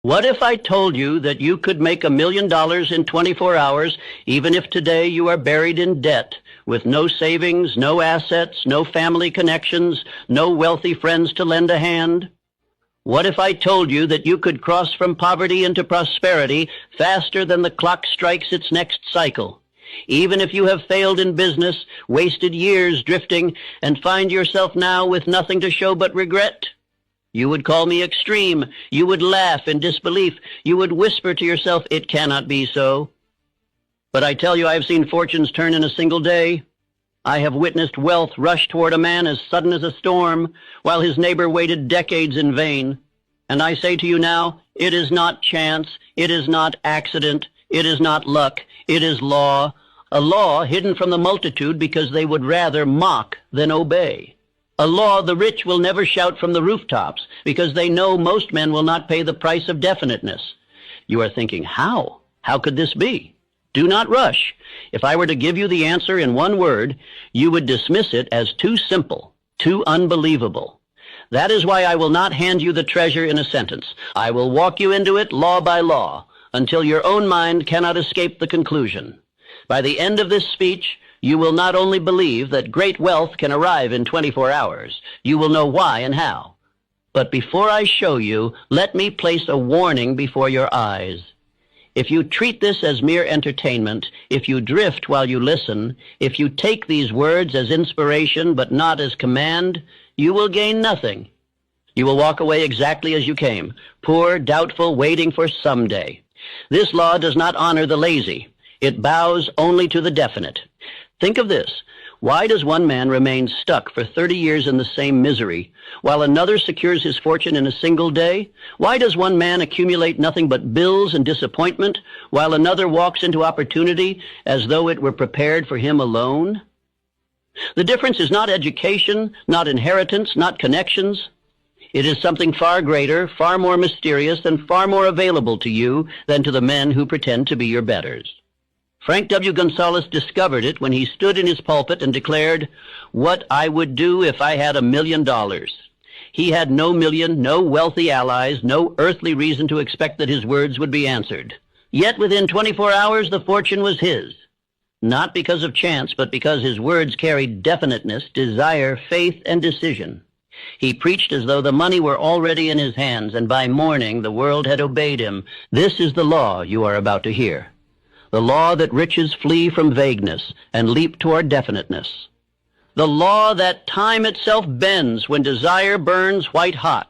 What if I told you that you could make $1 million in 24 hours, even if today you are buried in debt, with no savings, no assets, no family connections, no wealthy friends to lend a hand? What if I told you that you could cross from poverty into prosperity faster than the clock strikes its next cycle, even if you have failed in business, wasted years drifting, and find yourself now with nothing to show but regret? You would call me extreme. You would laugh in disbelief. You would whisper to yourself, "It cannot be so." But I tell you, I have seen fortunes turn in a single day. I have witnessed wealth rush toward a man as sudden as a storm, while his neighbor waited decades in vain. And I say to you now, it is not chance, it is not accident, it is not luck, it is law, a law hidden from the multitude because they would rather mock than obey. A law the rich will never shout from the rooftops because they know most men will not pay the price of definiteness. You are thinking, how? How could this be? Do not rush. If I were to give you the answer in one word, you would dismiss it as too simple, too unbelievable. That is why I will not hand you the treasure in a sentence. I will walk you into it law by law until your own mind cannot escape the conclusion. By the end of this speech, you will not only believe that great wealth can arrive in 24 hours, you will know why and how. But before I show you, let me place a warning before your eyes. If you treat this as mere entertainment, if you drift while you listen, if you take these words as inspiration but not as command, you will gain nothing. You will walk away exactly as you came, poor, doubtful, waiting for someday. This law does not honor the lazy. It bows only to the definite. Think of this. Why does one man remain stuck for 30 years in the same misery, while another secures his fortune in a single day? Why does one man accumulate nothing but bills and disappointment, while another walks into opportunity as though it were prepared for him alone? The difference is not education, not inheritance, not connections. It is something far greater, far more mysterious, and far more available to you than to the men who pretend to be your betters. Frank W. Gonzalez discovered it when he stood in his pulpit and declared, "What I would do if I had $1 million." He had no million, no wealthy allies, no earthly reason to expect that his words would be answered. Yet within 24 hours the fortune was his. Not because of chance, but because his words carried definiteness, desire, faith, and decision. He preached as though the money were already in his hands, and by morning the world had obeyed him. This is the law you are about to hear. The law that riches flee from vagueness and leap toward definiteness. The law that time itself bends when desire burns white hot.